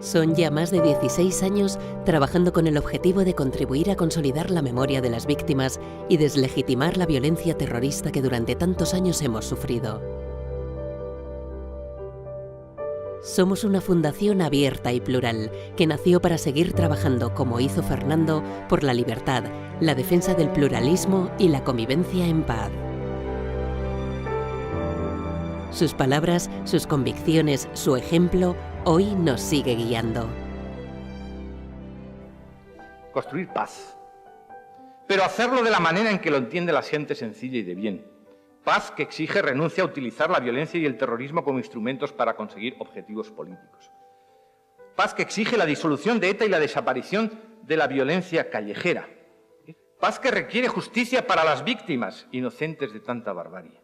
Son ya más de 16 años trabajando con el objetivo de contribuir a consolidar la memoria de las víctimas y deslegitimar la violencia terrorista que durante tantos años hemos sufrido. Somos una fundación abierta y plural que nació para seguir trabajando, como hizo Fernando, por la libertad, la defensa del pluralismo y la convivencia en paz. Sus palabras, sus convicciones, su ejemplo, hoy nos sigue guiando. Construir paz, pero hacerlo de la manera en que lo entiende la gente sencilla y de bien. Paz que exige renuncia a utilizar la violencia y el terrorismo como instrumentos para conseguir objetivos políticos. Paz que exige la disolución de ETA y la desaparición de la violencia callejera. Paz que requiere justicia para las víctimas inocentes de tanta barbarie.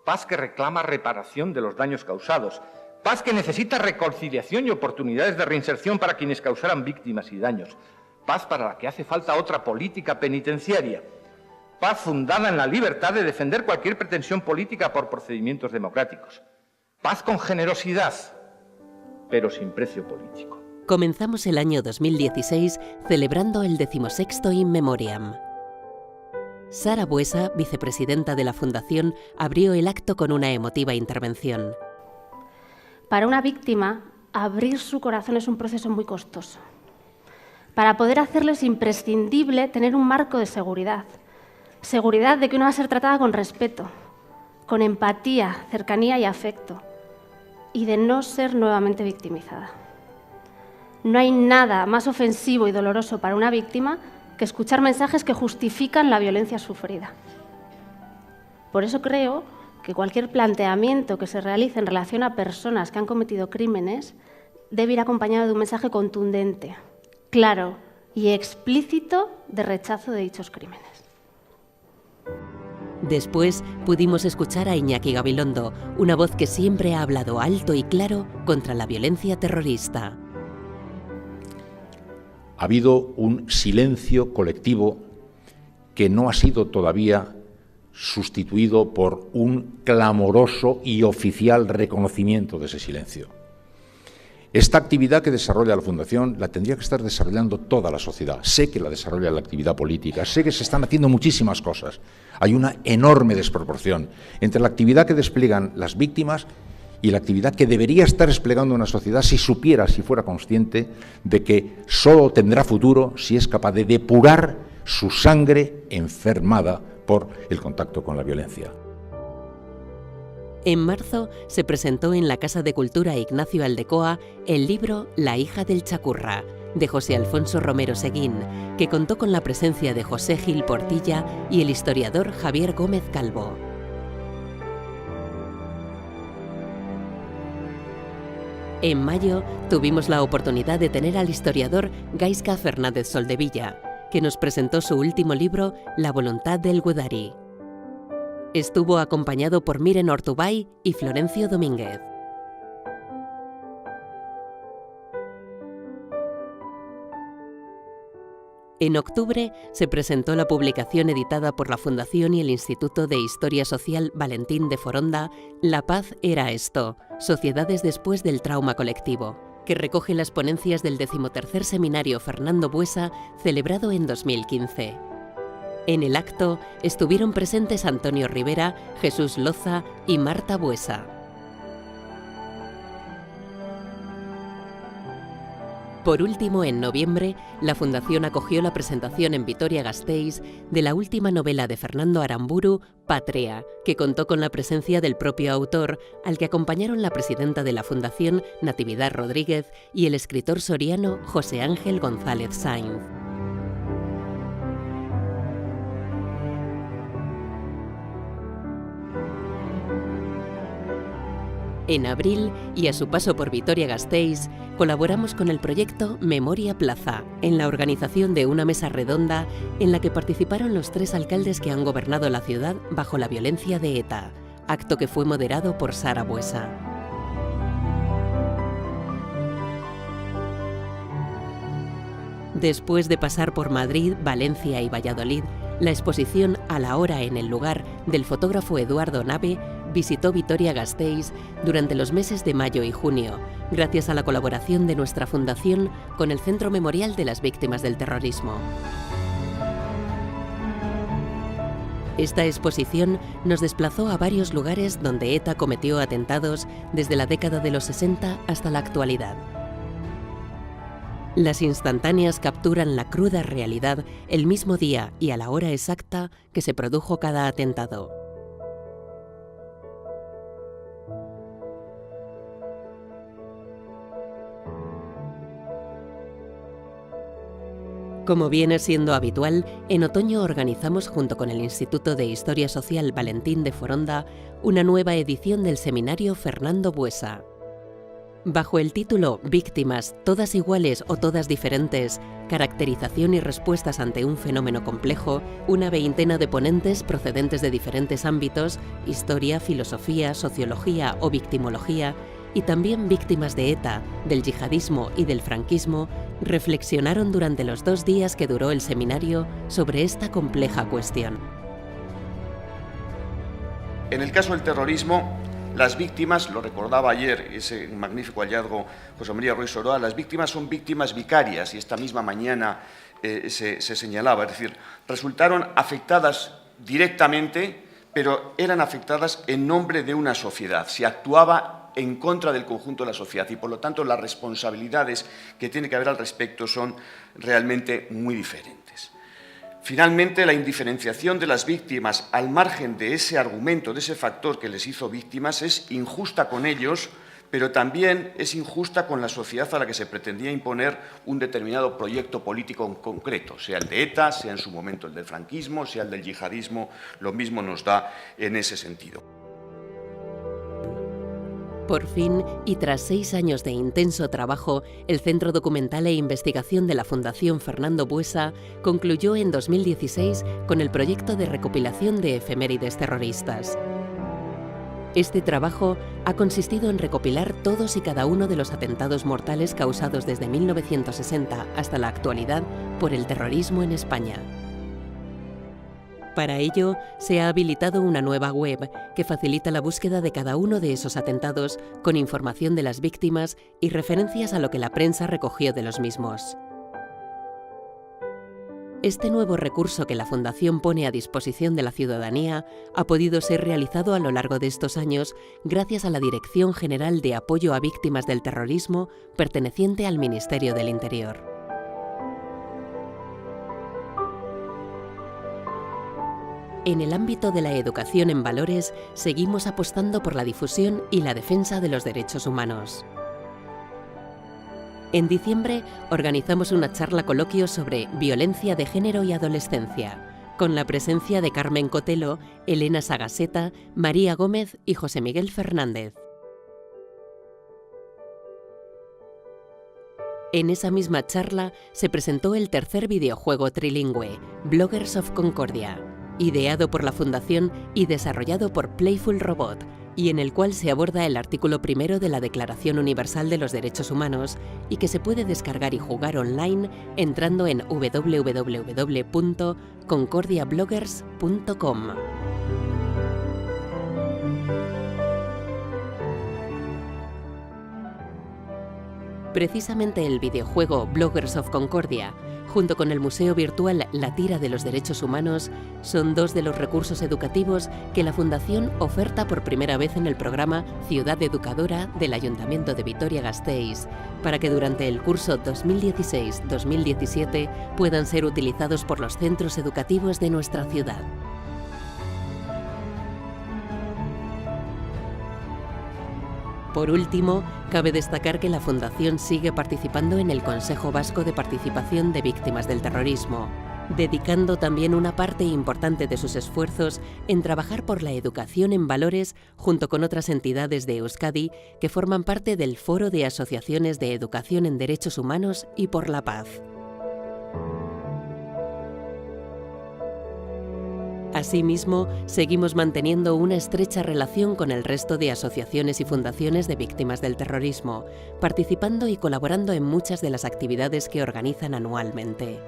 Paz que reclama reparación de los daños causados. Paz que necesita reconciliación y oportunidades de reinserción para quienes causaran víctimas y daños. Paz para la que hace falta otra política penitenciaria. Paz fundada en la libertad de defender cualquier pretensión política por procedimientos democráticos. Paz con generosidad, pero sin precio político. Comenzamos el año 2016 celebrando el 16º In Memoriam. Sara Buesa, vicepresidenta de la Fundación, abrió el acto con una emotiva intervención. Para una víctima, abrir su corazón es un proceso muy costoso. Para poder hacerlo es imprescindible tener un marco de seguridad. Seguridad de que uno va a ser tratada con respeto, con empatía, cercanía y afecto, y de no ser nuevamente victimizada. No hay nada más ofensivo y doloroso para una víctima que escuchar mensajes que justifican la violencia sufrida. Por eso creo que cualquier planteamiento que se realice en relación a personas que han cometido crímenes debe ir acompañado de un mensaje contundente, claro y explícito de rechazo de dichos crímenes. Después pudimos escuchar a Iñaki Gabilondo, una voz que siempre ha hablado alto y claro contra la violencia terrorista. Ha habido un silencio colectivo que no ha sido todavía sustituido por un clamoroso y oficial reconocimiento de ese silencio. Esta actividad que desarrolla la Fundación la tendría que estar desarrollando toda la sociedad. Sé que la desarrolla la actividad política, sé que se están haciendo muchísimas cosas. Hay una enorme desproporción entre la actividad que despliegan las víctimas y la actividad que debería estar desplegando una sociedad si supiera, si fuera consciente de que solo tendrá futuro si es capaz de depurar su sangre enfermada por el contacto con la violencia. En marzo se presentó en la Casa de Cultura Ignacio Aldecoa el libro La hija del Chacurra, de José Alfonso Romero Seguín, que contó con la presencia de José Gil Portilla y el historiador Javier Gómez Calvo. En mayo tuvimos la oportunidad de tener al historiador Gaizka Fernández Soldevilla, que nos presentó su último libro, La voluntad del Gudari. Estuvo acompañado por Miren Ortubay y Florencio Domínguez. En octubre se presentó la publicación editada por la Fundación y el Instituto de Historia Social Valentín de Foronda, La paz era esto, Sociedades después del trauma colectivo, que recoge las ponencias del 13º Seminario Fernando Buesa, celebrado en 2015. En el acto estuvieron presentes Antonio Rivera, Jesús Loza y Marta Buesa. Por último, en noviembre, la Fundación acogió la presentación en Vitoria-Gasteiz de la última novela de Fernando Aramburu, Patria, que contó con la presencia del propio autor, al que acompañaron la presidenta de la Fundación, Natividad Rodríguez, y el escritor soriano José Ángel González Sainz. En abril, y a su paso por Vitoria-Gasteiz, colaboramos con el proyecto Memoria Plaza, en la organización de una mesa redonda en la que participaron los 3 alcaldes que han gobernado la ciudad bajo la violencia de ETA, acto que fue moderado por Sara Buesa. Después de pasar por Madrid, Valencia y Valladolid, la exposición A la hora en el lugar del fotógrafo Eduardo Nave visitó Vitoria-Gasteiz durante los meses de mayo y junio, gracias a la colaboración de nuestra fundación con el Centro Memorial de las Víctimas del Terrorismo. Esta exposición nos desplazó a varios lugares donde ETA cometió atentados desde la década de los 60 hasta la actualidad. Las instantáneas capturan la cruda realidad el mismo día y a la hora exacta que se produjo cada atentado. Como viene siendo habitual, en otoño organizamos junto con el Instituto de Historia Social Valentín de Foronda una nueva edición del seminario Fernando Buesa. Bajo el título Víctimas, todas iguales o todas diferentes, caracterización y respuestas ante un fenómeno complejo, una veintena de ponentes procedentes de diferentes ámbitos, historia, filosofía, sociología o victimología, y también víctimas de ETA, del yihadismo y del franquismo, reflexionaron durante los 2 días que duró el seminario sobre esta compleja cuestión. En el caso del terrorismo, las víctimas, lo recordaba ayer ese magnífico hallazgo José María Ruiz Soroa, las víctimas son víctimas vicarias y esta misma mañana se señalaba, es decir, resultaron afectadas directamente, pero eran afectadas en nombre de una sociedad, se actuaba en contra del conjunto de la sociedad y, por lo tanto, las responsabilidades que tiene que haber al respecto son realmente muy diferentes. Finalmente, la indiferenciación de las víctimas al margen de ese argumento, de ese factor que les hizo víctimas, es injusta con ellos, pero también es injusta con la sociedad a la que se pretendía imponer un determinado proyecto político en concreto, sea el de ETA, sea en su momento el del franquismo, sea el del yihadismo, lo mismo nos da en ese sentido. Por fin, y tras 6 años de intenso trabajo, el Centro Documental e Investigación de la Fundación Fernando Buesa concluyó en 2016 con el proyecto de recopilación de efemérides terroristas. Este trabajo ha consistido en recopilar todos y cada uno de los atentados mortales causados desde 1960 hasta la actualidad por el terrorismo en España. Para ello, se ha habilitado una nueva web que facilita la búsqueda de cada uno de esos atentados con información de las víctimas y referencias a lo que la prensa recogió de los mismos. Este nuevo recurso que la Fundación pone a disposición de la ciudadanía ha podido ser realizado a lo largo de estos años gracias a la Dirección General de Apoyo a Víctimas del Terrorismo perteneciente al Ministerio del Interior. En el ámbito de la educación en valores, seguimos apostando por la difusión y la defensa de los derechos humanos. En diciembre organizamos una charla coloquio sobre violencia de género y adolescencia, con la presencia de Carmen Cotelo, Elena Sagaseta, María Gómez y José Miguel Fernández. En esa misma charla se presentó el tercer videojuego trilingüe, Bloggers of Concordia, ideado por la Fundación y desarrollado por Playful Robot, y en el cual se aborda el artículo 1 de la Declaración Universal de los Derechos Humanos y que se puede descargar y jugar online entrando en www.concordiabloggers.com. Precisamente el videojuego Bloggers of Concordia, junto con el Museo Virtual La Tira de los Derechos Humanos, son 2 de los recursos educativos que la Fundación oferta por primera vez en el programa Ciudad Educadora del Ayuntamiento de Vitoria-Gasteiz, para que durante el curso 2016-2017 puedan ser utilizados por los centros educativos de nuestra ciudad. Por último, cabe destacar que la Fundación sigue participando en el Consejo Vasco de Participación de Víctimas del Terrorismo, dedicando también una parte importante de sus esfuerzos en trabajar por la educación en valores junto con otras entidades de Euskadi que forman parte del Foro de Asociaciones de Educación en Derechos Humanos y por la Paz. Asimismo, seguimos manteniendo una estrecha relación con el resto de asociaciones y fundaciones de víctimas del terrorismo, participando y colaborando en muchas de las actividades que organizan anualmente.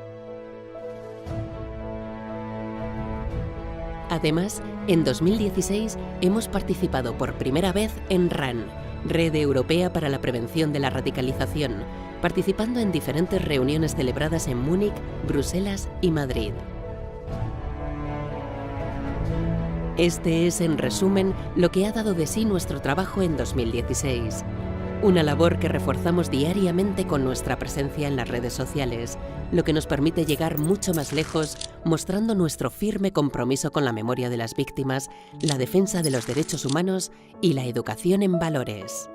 Además, En 2016 hemos participado por primera vez en RAN, Red Europea para la Prevención de la Radicalización, participando en diferentes reuniones celebradas en Múnich, Bruselas y Madrid. Este es, en resumen, lo que ha dado de sí nuestro trabajo en 2016. Una labor que reforzamos diariamente con nuestra presencia en las redes sociales, lo que nos permite llegar mucho más lejos, mostrando nuestro firme compromiso con la memoria de las víctimas, la defensa de los derechos humanos y la educación en valores.